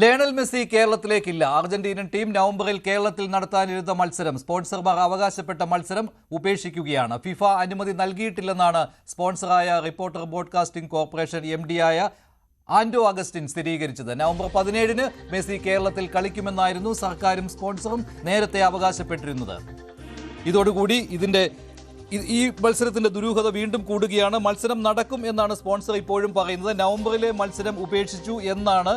Lionel Messi കേരളത്തിലേക്കില്ല. അർജന്റീനൻ team നവംബറിൽ കേരളത്തിൽ നടത്താനിരുന്ന മത്സരം സ്പോൺസർമാർ അവകാശപ്പെട്ട മത്സരം ഉപേക്ഷിക്കുകയാണ്. ഫിഫ അനുമതി നൽകിയിട്ടില്ലെന്നാണ് സ്പോൺസറായ റിപ്പോർട്ടർ ബ്രോഡ്കാസ്റ്റിംഗ് കോർപ്പറേഷൻ MD-ആയ ആൻഡോ അഗസ്റ്റിൻ സ്ഥിരീകരിച്ചത്. നവംബർ 17-ന് മെസ്സി കേരളത്തിൽ കളിക്കുമെന്നായിരുന്നു സർക്കാരും സ്പോൺസറും നേരത്തെ അവകാശപ്പെട്ടിരുന്നത്. ഇതോടുകൂടി ഈ മത്സരത്തിന്റെ ദുരൂഹത വീണ്ടും കൂടുകയാണ്. മത്സരം നടക്കും എന്നാണ് സ്പോൺസർ ഇപ്പോഴും പറയുന്നത്. നവംബറിലെ മത്സരം ഉപേക്ഷിച്ചു എന്നാണ്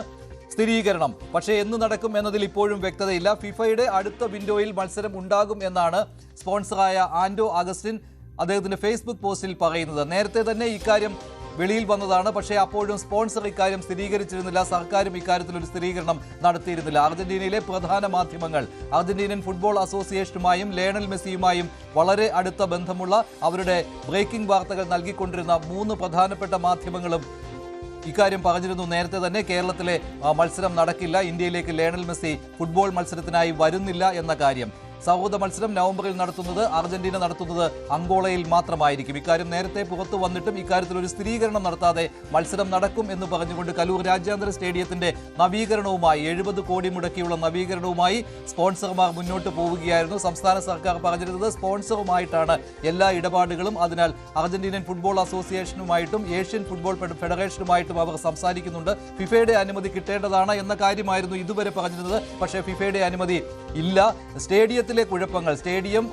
സ്ഥിരീകരണം. പക്ഷേ എന്ന് നടക്കും എന്നതിൽ ഇപ്പോഴും വ്യക്തതയില്ല. ഫിഫയുടെ അടുത്ത വിൻഡോയിൽ മത്സരം ഉണ്ടാകും എന്നാണ് സ്പോൺസറായ ആൻഡോ അഗസ്റ്റിൻ അദ്ദേഹത്തിന്റെ ഫേസ്ബുക്ക് പോസ്റ്റിൽ പറയുന്നത്. നേരത്തെ തന്നെ ഇക്കാര്യം വെളിയിൽ വന്നതാണ്. പക്ഷേ അപ്പോഴും സ്പോൺസർ ഇക്കാര്യം സ്ഥിരീകരിച്ചിരുന്നില്ല. സർക്കാരും ഇക്കാര്യത്തിൽ ഒരു സ്ഥിരീകരണം നടത്തിയിരുന്നില്ല. അർജന്റീനയിലെ പ്രധാന മാധ്യമങ്ങൾ അർജന്റീനൻ ഫുട്ബോൾ അസോസിയേഷനുമായും ലയണൽ മെസ്സിയുമായും വളരെ അടുത്ത ബന്ധമുള്ള അവരുടെ ബ്രേക്കിംഗ് വാർത്തകൾ നൽകിക്കൊണ്ടിരുന്ന 3 പ്രധാനപ്പെട്ട മാധ്യമങ്ങളും ഇക്കാര്യം പറഞ്ഞിരുന്നു. നേരത്തെ തന്നെ കേരളത്തിലെ മത്സരം നടക്കില്ല, ഇന്ത്യയിലേക്ക് ലയണൽ മെസ്സി ഫുട്ബോൾ മത്സരത്തിനായി വരുന്നില്ല എന്ന കാര്യം. സൗഹൃദ മത്സരം നവംബറിൽ നടത്തുന്നത് അർജന്റീന നടത്തുന്നത് അങ്കോളയിൽ മാത്രമായിരിക്കും. ഇക്കാര്യം നേരത്തെ പുറത്തു വന്നിട്ടും ഇക്കാര്യത്തിൽ ഒരു സ്ഥിരീകരണം നടത്താതെ മത്സരം നടക്കും എന്ന് പറഞ്ഞുകൊണ്ട് കലൂർ രാജ്യാന്തര സ്റ്റേഡിയത്തിന്റെ നവീകരണവുമായി 70 കോടി മുടക്കിയുള്ള നവീകരണവുമായി സ്പോൺസർമാർ മുന്നോട്ട് പോവുകയായിരുന്നു. സംസ്ഥാന സർക്കാർ പറഞ്ഞിരുന്നത് സ്പോൺസറുമായിട്ടാണ് എല്ലാ ഇടപാടുകളും. അതിനാൽ അർജന്റീനൻ ഫുട്ബോൾ അസോസിയേഷനുമായിട്ടും ഏഷ്യൻ ഫുട്ബോൾ ഫെഡറേഷനുമായിട്ടും അവർ സംസാരിക്കുന്നുണ്ട്. ഫിഫയുടെ അനുമതി കിട്ടേണ്ടതാണ് എന്ന കാര്യമായിരുന്നു ഇതുവരെ പറഞ്ഞിരുന്നത്. പക്ഷേ ഫിഫയുടെ അനുമതി ഇല്ല. സ്റ്റേഡിയത്തിലെ കുഴപ്പങ്ങൾ, സ്റ്റേഡിയം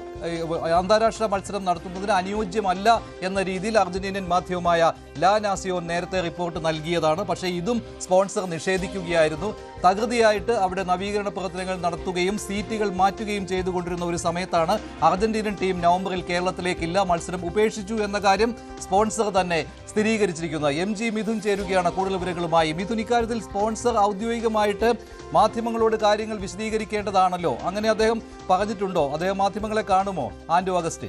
അന്താരാഷ്ട്ര മത്സരം നടത്തുന്നതിന് അനുയോജ്യമല്ല എന്ന രീതിയിൽ അർജന്റീനൻ മാധ്യമമായ ലാ നാസിയോൺ നേരത്തെ റിപ്പോർട്ട് നൽകിയതാണ്. പക്ഷേ ഇതും സ്പോൺസർ നിഷേധിക്കുകയായിരുന്നു. തകൃതിയായിട്ട് അവിടെ നവീകരണ പ്രവർത്തനങ്ങൾ നടത്തുകയും സീറ്റുകൾ മാറ്റുകയും ചെയ്തുകൊണ്ടിരുന്ന ഒരു സമയത്താണ് അർജന്റീനൻ ടീം നവംബറിൽ കേരളത്തിലേക്കില്ല, മത്സരം ഉപേക്ഷിച്ചു എന്ന കാര്യം സ്പോൺസർ തന്നെ സ്ഥിരീകരിച്ചിരിക്കുന്നത്. MG മിഥുൻ ചേരുകയാണ് കൂടുതൽ വിവരങ്ങളുമായി. മിഥുൻ, ഇക്കാര്യത്തിൽ സ്പോൺസർ ഔദ്യോഗികമായിട്ട് മാധ്യമങ്ങളോട് കാര്യങ്ങൾ വിശദീകരിക്കേണ്ടതാണല്ലോ. അങ്ങനെ അദ്ദേഹം പറഞ്ഞിട്ടുണ്ടോ? അദ്ദേഹം മാധ്യമങ്ങളെ കാണുമോ ആൻഡോ അഗസ്റ്റിൻ?